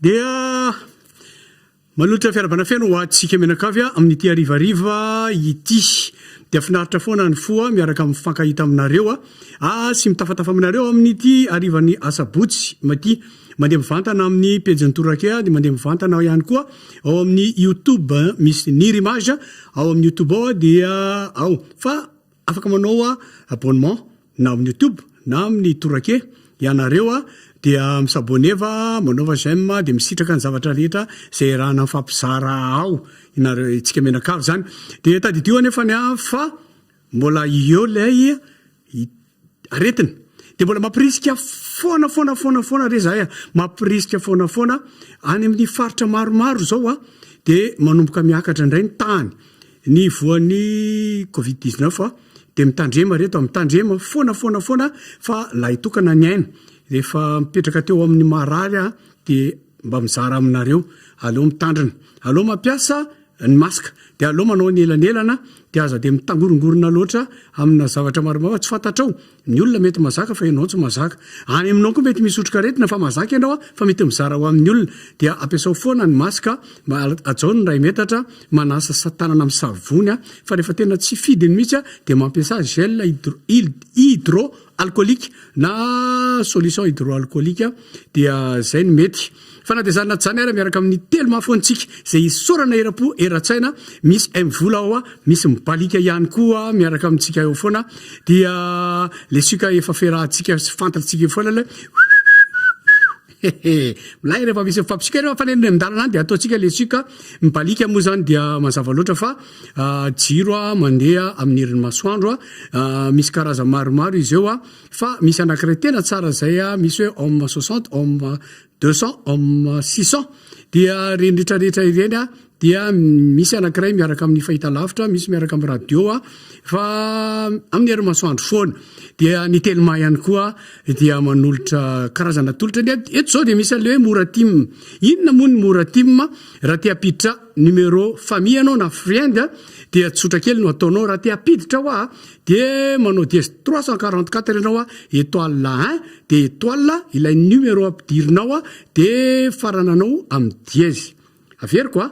dia malotra fiarabana feno ho atsika menakavy amin'ity arivariva ity dia finaritra foana ny foa miaraka amin'ny fankahita aminareo sy mitafatafa aminareo amin'ity arivany asabotsy maty mandeha mivantana amin'ny pejiny torake dia mandeha mivantana ihany koa ao amin'ny YouTube misy Niry Image ao amin'ny YouTube ao dia ao fa afaka manao abonnement na amin'ny YouTube na amin'ny torake ianareo dia misaboneva manaova j'aime dia misitraka ny zavatra rehetra zay raha nafampizara ao inareo itsika menakavy zany dia tadidio anefa fa mbola io lay aretina dia mbola mampirisika foana re zahay mampirisika foana any amin'ny faritra maromaro zao dia manomboka miakatra indray ny tany ny voan'ny Covid-19 dia mitandrema reto mitandrema foana fa la hitokana ny aina rehefa mipetraka teo amin'ny marary dia mba mizara aminareo aleo mitandrina aleo mampiasa ny masque dia aleo manao ny elanelana dia aza dia mitangorongorona loatra amina zavatra maromaro tsy fantatrao ny olona mety mazaka fa ianao tsy mazaka any aminao koa mety misotroka retina fa mazaka ianao fa mety mizara ho amin'ny olona dia ampiasao foana ny masque ajao ny ray metatra manasa tanana amin'ny savony fa rehefa tena tsy fidiny mihitsy dia mampiasa gel hydroalcoolique na solution hydroalcoolique dia zay ny mety fa na dia zany natsany ara miaraka amin'ny telo mahafontsika zay isorana erapo eratsaina misy mvola ao misy mibalika ihany koa miaraka amintsika eo foana dia le suka efa ferahantsika sy fantatsika foana le milay rehefa misy fampitsika rehefa faneniny andalana dia ataotsika le suka mibalika moa zany dia mazava loatra fa jiro mandeha amin'ny herin'ny masoandro misy karaza maromaro izy eo fa misy anankiray tena tsara zay misy hoe homme 60 homme 200 homme 600 dia renretrarehetra ireny dia misy anankiray miaraka amin'ny fahita lavitra misy miaraka amin'ny radio fa amin'ny herin'ny masoandro foana dia ny telma ihany koa dia manolotra karazana tolotra eto zao dia misy le hoe moratim inona moa ny moratim raha tia apiditra numéro famille anao na friend dia tsotra kely no ataonao raha tia apiditra dia manao dièse 344 ianao étoile 1 dia étoile ilay numéro ampidirinao dia farananao amin'ny dièse averiko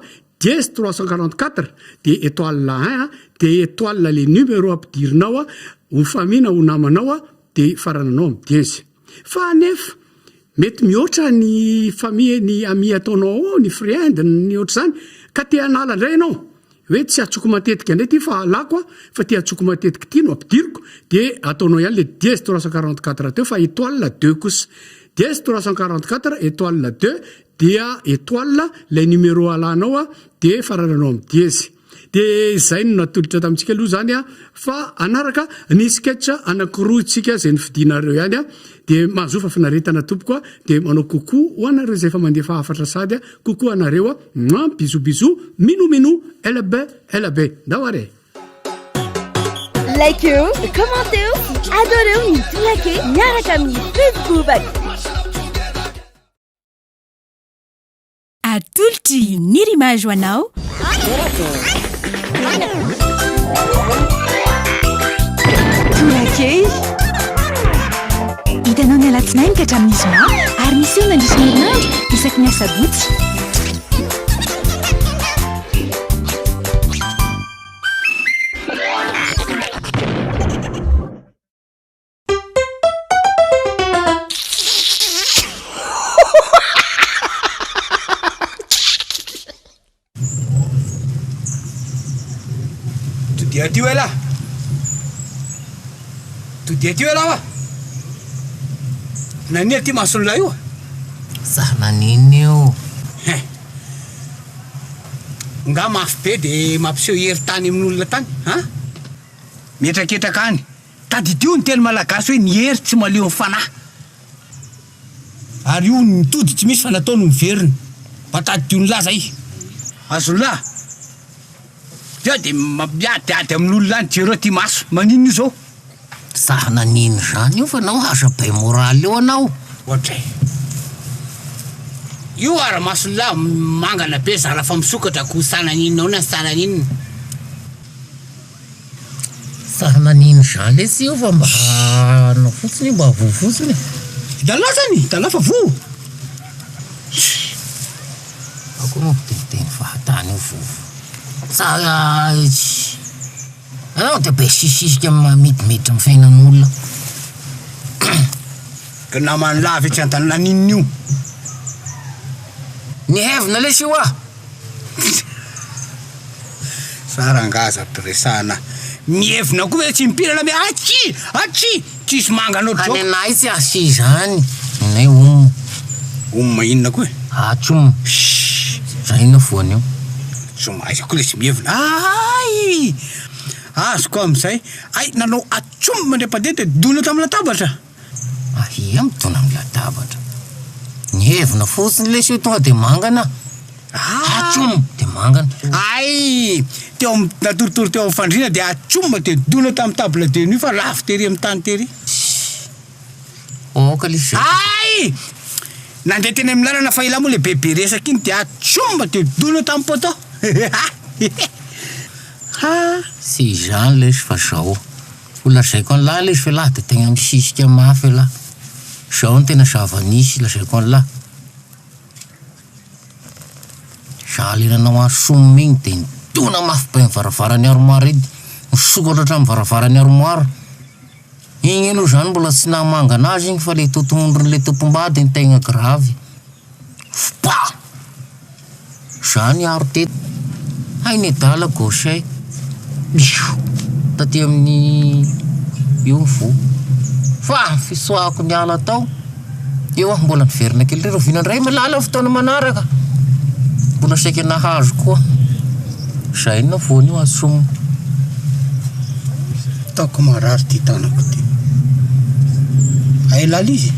dièse 344 dia étoile 1 dia étoile le numéro ampidirinao ho famina ho namanao dia farananao amin'ny dièse fa nefa mety mihoatra ny famille ny ami ataonao ny friend ny oatra zany ka te hanala indray ianao hoe tsy atsoko matetika indray ty fa halako fa ty atsoko matetika ty no ampidiriko dia ataonao ihany le dièse 344 teo fa étoile 2 kosa dièse 344 étoile 2 dia étoile le numéro alanao dia farananao amin'ny dièse dia zay no natolotra tamintsika aloha zany fa anaraka ny sketch anankiroa tsika zay ny fidinareo ihany dia mahazofa finaretana tompoko dia manao kokoa ho anareo zay efa mandefa hafatra sady kokoa anareo bisou minou elabe ndao like eo commenteo adoreo ny torake miaraka amin'ny Facebook atolotry Niry Image ho anao torake hitanao ny alatsinainy ka hatramin'ny zoma ary misy eo nandrisy herinandro isaky ny asabotsy Dia tio ela nania ty mason'la io zah naniny io nga mafy be dia mampiseho hery tany amin'olona tany mietraketraka any tadidio ny teny malagasy hoe ny hery tsy maleo ny fanahy ary io nitody tsy misy fa nataony miveriny mba tadidio ny laza i azon'la dia dia mampiadiady amin'olona any jereo ty maso maninona io zao zah naniny zany io fa nao asa bay moraly eo anao ohatray io ara-mason'la mangana be zara fa misokatra ko sananinao na sananinina zah naniny zany lesy io fa mba no fotsiny mba vo fotsiny dala zany dala fa vo ako no teniteny fahatany io vovo sa anao de be sisisika midimiditra amin'ny fiainan'olona ka namany lavy tsy antany naninny io ny hevina lesy io sarangaza ampiresahana mihevina koa hoe tsy mipirana me atsy tsisy manganao any anay tsy asy zany nay omma inona koa atsom zay ina voany eo somaizako le sy mihevina ay azoko am'izay ay nanao atsomy mandre-padeha de dona tamin'ny latabatra ahia mitona amin'ny latabatra ny hevina fotsiny lesy io tonga de mangana atsom de mangana ay teo am natoritory teo amin'ny fandrina de atsoma de dona tamin'ny table de nuit fa lafo tery amin'ny tany tery oka lesy ay nandeha teny amin'ny lalana fa ila moa le bebe resaka iny de atsoma de dona tamin'ny poto sy zany lesy fa zao ho lazaiko an'lahy lesy fe lahy de tegna misisika mafy lahy zao ny tena zava-nisy lazaiko an'lahy zahalenanao asomy igny de nidona mafy be mivaravarany armoara edy misokatra hatramin'ny varavarany armoara igny aloha zany mbola tsy namanga anazy igny fa le totomondron'le tompombady ny tegna gravy fa zany aro teto hay ny dala gauche taty amin'ny io vo fa fisoako ny ala tao eo mbola niverina kely reo vinandray malala fotoana manaraka mbola saika nahazo koa zay na voany io asomo taoko marary ty tanako ty ay lala izy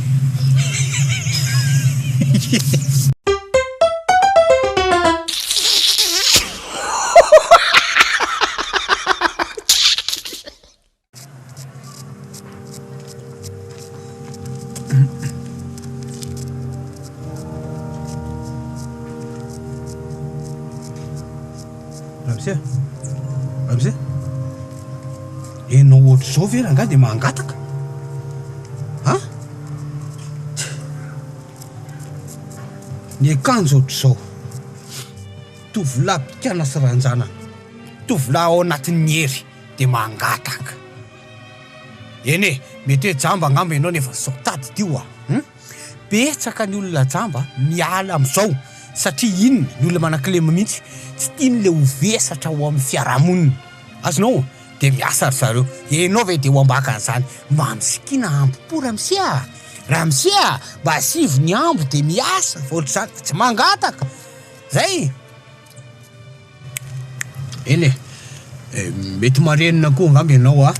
Ramse enao ohatr' zao ve rangahy de mangataka ny akanjo ohatr' zao tovolahy pikana sy ranjanana tovolahy ao anatin'ny hery de mangataka eny mety hoe jamba angamba ianao nefa zao tady tio betsaka ny olona jamba miala am'izao satria inona ny olona manan-kilema mihitsy tsy tiany le hovesatra ho amin'ny fiarahamonina azonao de miasa ry zareo enao ve de ho ambaka an'izany mba misikina ampo ramsia mba asivy ny ambo de miasa ohatr'izany tsy mangataka zay eny mety marenina koa angamba ianao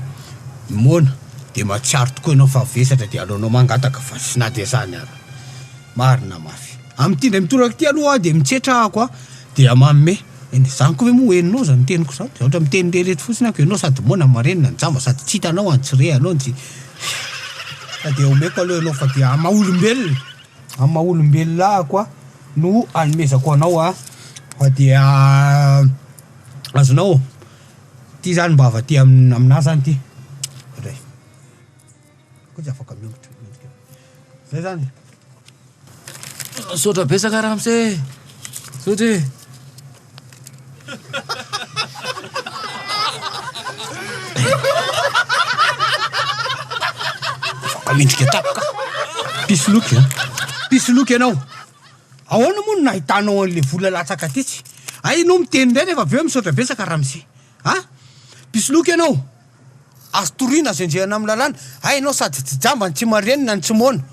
mona de matsiaro tokoa ianao fa vesatra de alohanao mangataka fa sy na de zany ary marina mafy am'ty ndray mitoraka ty aloha de mitsetrahako de amanome eny zany koa ve moa heninao zany teniko zao de ohatra miteny reheretra fotsiny ako ianao sady mona marenina ny jamba sady tsy hitanao any tsire anao tsy de omeko aloha ianao fa de amaolombelona ako no anomezako anao fa de azonao ty zany mba avaty aminazy zany ty ray ko tsy afaka miongotra zay zany sotra besaka ramse sotry afaka mendrika tapoka pisoloky ianao ahoana moa no nahitanao an'le vola latsaka titsy ay no miteny ndray nefa aveo misotra besaka ramse pisoloky ianao azo torina azo enjehana amin'ny lalàna ay ianao sady tsy jambany tsy marenina ny tsy moana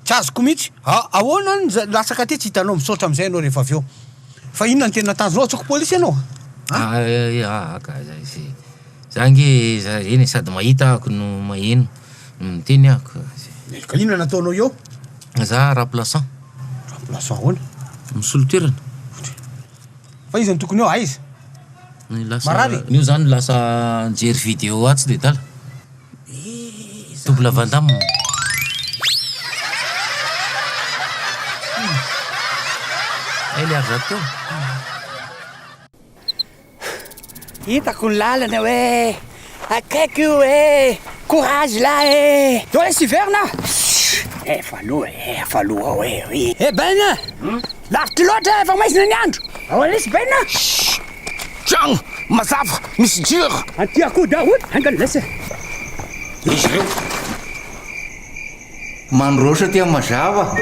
tsy azoko mihitsy ahoana ny latsaka tetsy hitanao misotra am'izay ianao rehefa aveo fa inona ny tena tanjonao tsoko polisy ianao ka zay sy zange eny sady mahita ako no maheno miteny ako ka inona nataonao eo za remplaçant ahoana misolo toerana fa izy ny tokony eo aiza marary nio zany lasa nijery vidéo atsy de dala double vandame ele ary zato hitako ny lalana hoe akaiky io courage lahy eo sy verna Efa aloha e baina lavitry loatra efa maizina ny andro ao alesy baina Tragno mazava misy jiro. aty akoho daholo angany lasa Izy ireo mandrosa tia mazava.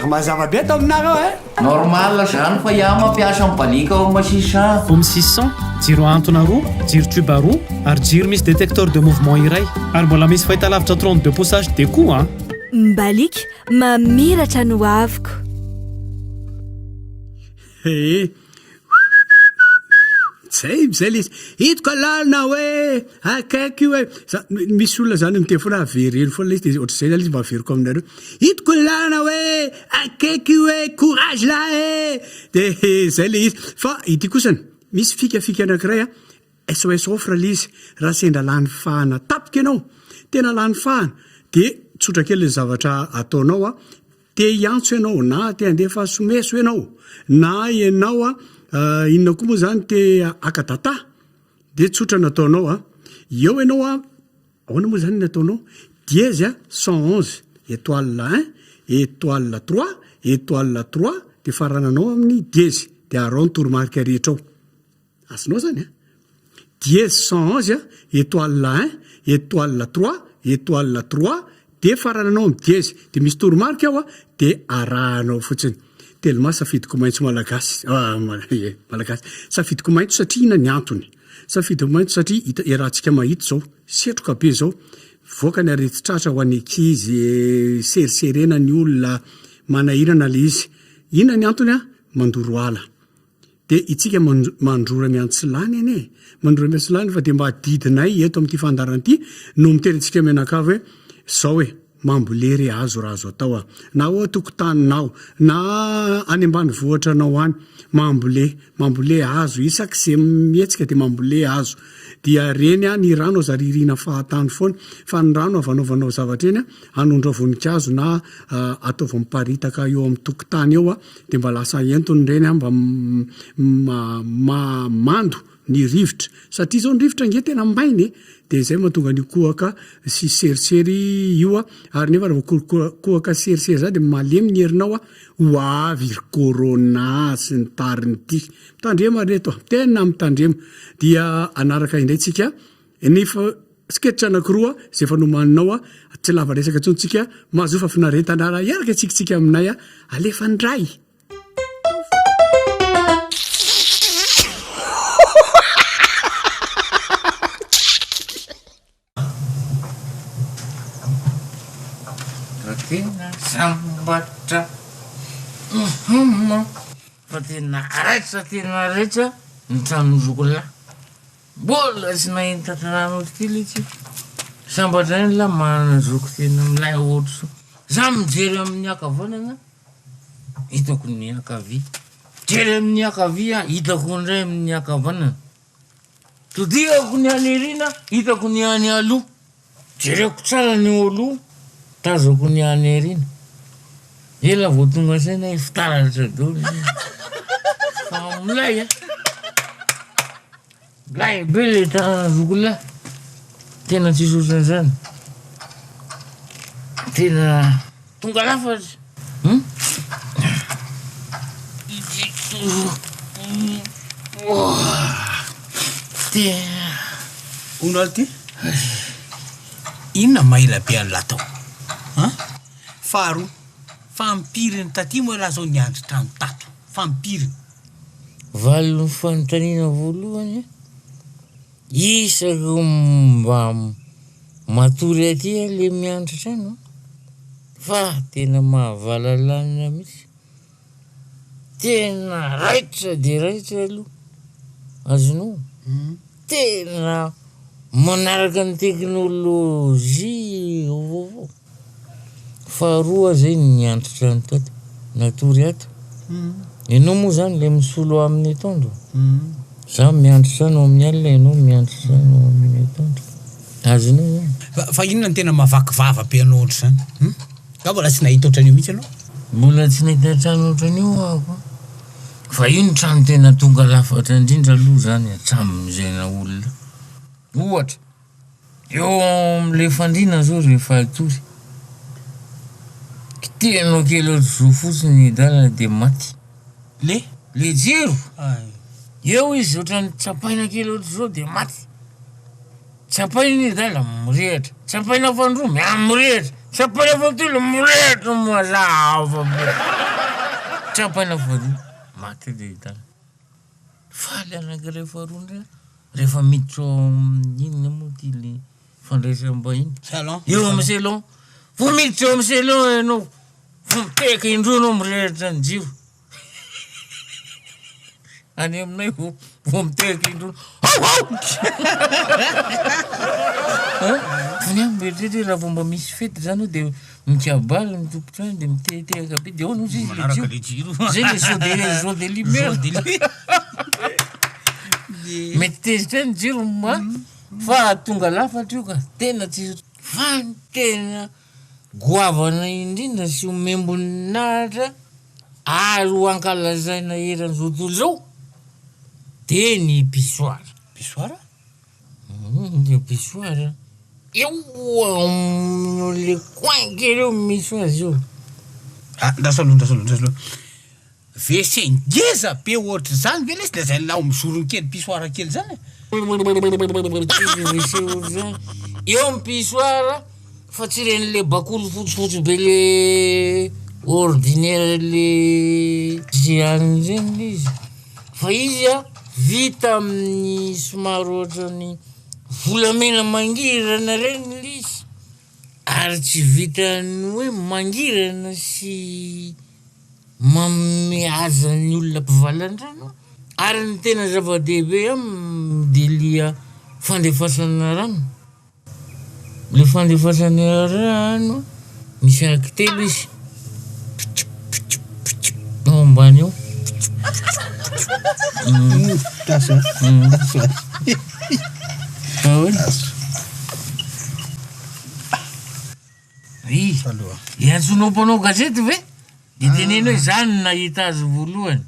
mazava be atao aminareo Normal zany fa iah mampiasa mibalika ao masisa. Homme 600, jiro antona roa, jiro tube roa, ary jiro misy détecteur de mouvement iray. Ary mbola misy fahitalavitra 32 poussage de koa. Mbalika mamiratra no aviko. Zay le izy hitako lalina hoe akaiky io hoe misy olona zany mitefona avereny foana izy de ohatr'izay zany izy mba averiko aminareo hitako lalina hoe akaiky hoe courage la de zay le izy fa ity kosany misy fikafika anankiray SOS offre le izy raha sendra lany fahana tapika ianao tena lany fahana de tsotra kely ny zavatra ataonao te hiantso ianao na te handefa someso ianao na ianao inona koa moa zany te akatata de tsotra nataonao eo ianao ahoana moa zany nataonao dièse 111 étoile 1 étoile 3 étoile 3 de farananao amin'ny dièse de aron toromarika rehetra ao azonao zany dièse 111 étoile 1 étoile 3 étoile 3 de farananao amin'ny dièse de misy toromarika ao de arahanao fotsiny tellement safidiko maitso malagasy malagasy safidiko maitso satria ina ny antony safidiko maitso satria irahantsika mahito zao setroka be zao voaka ny aretitratra ho any ankizy seriserena ny olona manahirana le izy ina ny antony mandoro ala de itsika mandrora miantsilany ane mandrora miantsilany fa de mba didinay eto amin'ity fandaran'ity no miterentsika menakavy hoe zao hoe mambolery azo raha azo atao na hoe tokotaninao na any ambany vohatranao any mambole azo isak'izay mietsika de mambole azo dia reny ny rano zaririna fahatany foana fa ny rano avanaovanao zavatra eny anondra voninkazo na ataova miparitaka eo amin'ny tokotany eo de mba lasa entony reny mba mando ny rivotra satria zao ny rivotra nge tena mainy de zay mahatonga ny kohaka sy serisery io ary nefa raha kohaka serisery zay de malemy ny herinao ho avy corona sy ny tariny ty mitandrema reto tena mitandrema dia anaraka indraytsika nefa sketitra anakiroa zay efa nomaninao tsy lava resaka tsontsika mahazofa finaretana raha iaraka tsikitsika aminay alefa ndray Tena sambatra fa tena rehetra ny tranozokolahy mbola tsy nahita tanàna otrikely itsy sambatra ny la manana zoko tena milay ohatro za mijery amin'ny akavanana hitako ny akavia jery amin'ny akavia hitako ndray amin'ny akavanana todihako ny any erina hitako ny any aloha jereko tsara ny oloha tazako ny any erina ela vao tonga saina fitaratra dolo fa milay milay be le tanazokolahy tena tsy sosan'izany tena tonga lafatra ono aly ty inona maila be any latao faharoa fampiriny taty moa laha zao ny andro trano tato fampiriny valony fanontaniana voalohany isaky mba matory aty le miandro trano fa tena mahavalalana mihitsy tena raitra de raitra aloha azonao tena manaraka ny teknôlôzia vaovao faharoa zay ny andro trano tato natory ato ianao moa zany le misolo amin'ny atoandro za miandro trano amin'ny alina ianao miandro trano amin'ny atoandro azonao zany fa inona ny tena mavakivava be anao ohatry zany ka mbola tsy nahita ohatran'io mihitsy anao mbola tsy nahita trano ohatran'io ako fa io ny trano tena tonga lafatra indrindra aloha zany atramin'izayna olona ohatra eo am'le fandrina zao rehefa atory tianao kely ohatr'izao fotsiny dalana dia maty. Le jiro eo izy ohatrany tsapaina kely ohatr'izao dia maty. Tsapaina ny dala mirehatra, tsapaina fandroa mirehatra, tsapaina fatelo mirehatra mazava be. Tsapaina faharoa maty dia dala. Faly anankiray faharoa ndray rehefa miditra inona moa ty le fandraisam-bahiny eo amin'ny selon. Vo miditra eo amin'ny selon ianao vo miteka indroa anao mirehatra ny jiro. Any aminay vo miteka indroa fony aho mieritreritra raha vao mba misy fety zany dia mikabaly ny tompotrany dia mitehetehaka be dia ao no izy le jiro zay le saut de lumière mety tezitra ny jiro fa tonga lafatra io ka tena tsy fa tena goavana indrindra sy omembony nahatra ary ho ankalazaina eran'izao tontolo zao dia ny pisoara. Le pisoara eo le coin kely eo misy azy io. Ndasaloha WC ngeza be ohatra zany ve lesy zay lao misorony kely pisoara kely zany. Eo amin'ny pisoara fa tsy ren'le bakolo fotsifotsy be le ordinaire le ziany zany izy fa izy vita amin'ny somary ohatrany volamena mangirana reny izy ary tsy vitany hoe mangirana sy mamehaza ny olona mpivalan-drano ary ny tena zava-dehibe midelia fandefasana rano. Le fandefasana rano misy anankitelo izy ao ambany eo. Iantsonao mpanao gazety ve? Dia tenenao izany nahita azy voalohany.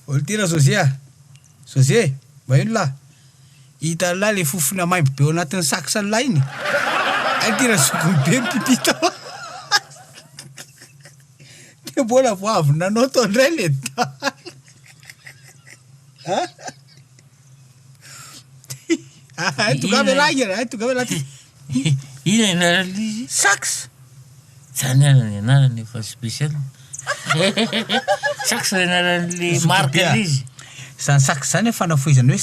Olo ty raha José mba ino lahy hita lahy le fofona maimbo be ao anatin'ny sakisany lahy iny ay ty raha sokony be mipipita dia mbola vo avy nanao tao ndray le tongave lahy ina anarany izy sax zany anany anarany efa spécial sax anarany marque izy zany sax zany fanafoizany hoe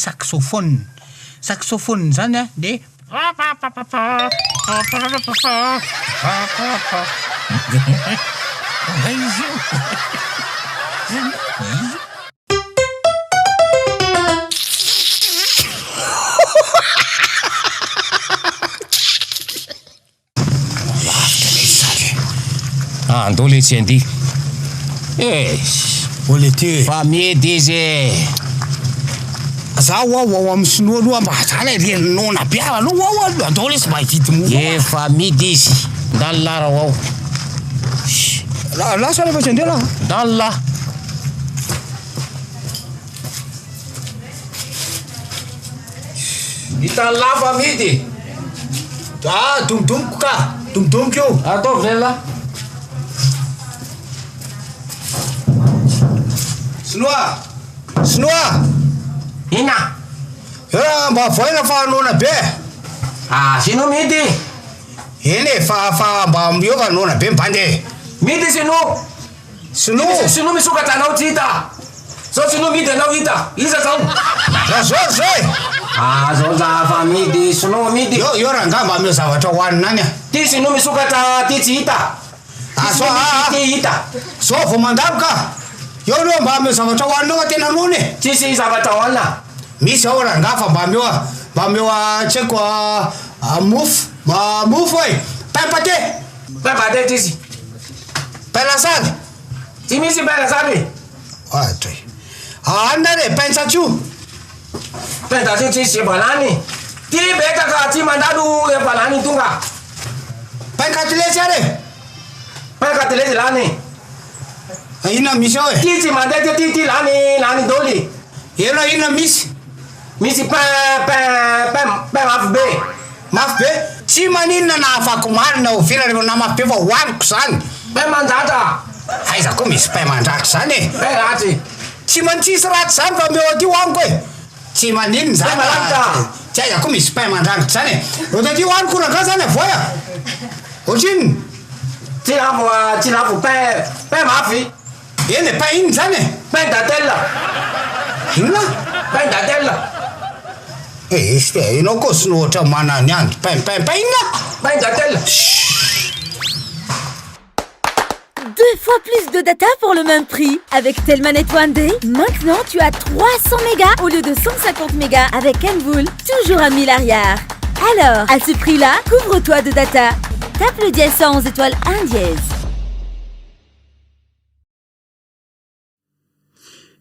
saxophone zany a de andao le tsy andiha ole ty fa miedy izy zaho ao amin'ny sinoa aloha mba zany renonona be aloha andao le sy mba hividy moa efa midy izy ndalo lara ao lasa rehefa tsy andeha laha ndalo lah hitany lafa midy dombodomboka ka dombodomboka io ataovy zay lah Sinoa ina mba voina fa anona be sino midy eny fa mba miova anona be mbande midy sino misokatra anao tsy hita zao sino midy anao hita iza zao zao zay zao zafa midy sino midy io raha ngamba ameo zavatra hoanina any ty sino misokatra ty tsy hita ty hita so vo mandalo ka io aloha mba ameo zavatra hoaninao tena nony tsisy zavatra hoanina misy ao raha ngafa mba ameo tsy haiko mofo e pain tsisy pain-lasady tsy misy pain-lasady atray anina re pain-tsatio pain-tsatio tsisy ebalany ty betaka tsy mandalo ebalany tonga pain-katilesy are pain-katilesy lany ina misy ao e ty tsy mandeha ty lany doly ina misy misy pain mafy be. Mafy be tsy maninona na afako marina ho vira rehefa na mafy be fa hoaniko zany. Pain mandratra. Aiza koa misy pain mandratry zany e. Pain ratsy. Tsy mantsisy ratsy zany fa meo aty hoaniko e. Tsy maninona zany. Tsy aiza koa misy pain mandrangitra zany e. Eo taty hoaniko raga zany avoya. Ohatrinony? Tsy lafo pain mafy. Eny e pain iny zany e. Pain datelle. Inona? Pain datelle. Ianao koa sy nohatra manany andro pain inona? Pain datelle. 2 fois plus de data pour le même prix. Avec Telmanet One Day, maintenant tu as 300 mégas au lieu de 150 mégas avec Envoul, toujours à 1000 arrière. Alors, à ce prix-là, couvre-toi de data. Tape le dièse 111 étoile 1 dièse.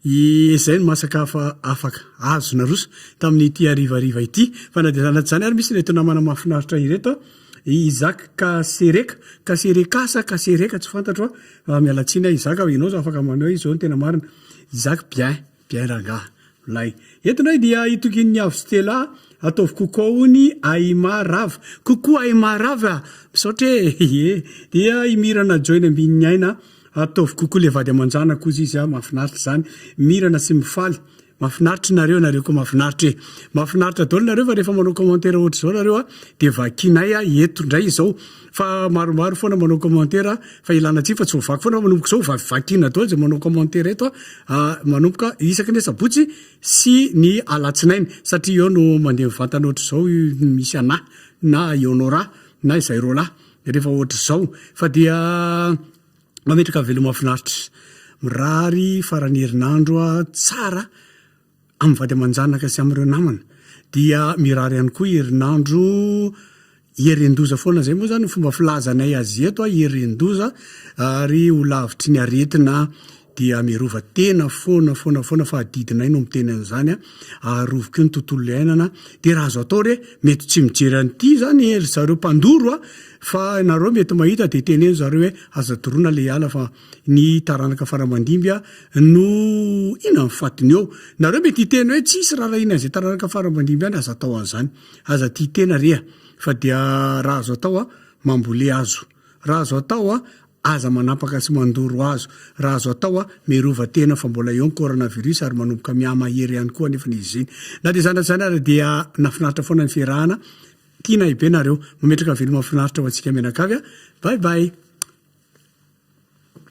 Izay no masaka afaka azo naroso tamin'ity arivariva ity fa na dia zanaty zany ary misy reto namana mahafinaritra ireto Izaka kasereka tsy fantatro mialatsiny Izaka ianao zao afaka manao izy zao no tena marina Izaka bien ranga lay entinay dia itokin'ny avy Stella ataovy kokoony Aima Rava kokoa Aima Rava misaotra dia imirana joiny ambin'ny aina ataovy kokoa le vady amanjana kozy izy mahafinaritra zany mirana sy mifaly mahafinaritra nareo koa mahafinaritra daholo nareo fa rehefa manao commentaire ohatra zao nareo dia vakinay eto ndray zao fa maromaro foana manao commentaire fa ilana tsy fa tsy hovaky foana manomboka zao vakina daholo zay manao commentaire eto manomboka isaky ny sabotsy sy ny alatsinainy satria eo no mandeha mivantana ohatra zao misy ana na Eonora na Zairola rehefa ohatra zao fa dia mametraka veloma mahafinaritra mirary farany herinandro tsara amin'ny vady amanjanaka sy amin'ireo namana dia mirary ihany koa herinandro herendoza foana zay moa zany fomba filazanay azy eto herendoza ary ho lavitry ny aretina dia mirova tena foana fa adidinay no miteny an'izany aroviko ny tontolo iainana dia raha azo atao re mety tsy mijery an'ity zany zareo mpandoro fa nareo mety mahita dia teneny zareo hoe aza toroana le ala fa ny taranaka faramandimby no ina mifatiny eo nareo mety hiteny hoe tsisy raha ina zay taranaka faramandimby any aza atao an'izany aza tia tena rea fa dia raha azo atao mambole azo raha azo atao aza manapaka sy mandoro azo raha azo atao mirova tena fa mbola eo ny coronavirus ary manomboka miamahery ihany koa nefa n'izy iny na dia zany ary dia nafinaritra foana ny fiarahana tiana ibe nareo mametraka veloma mafinaritra ho antsika menakavy bye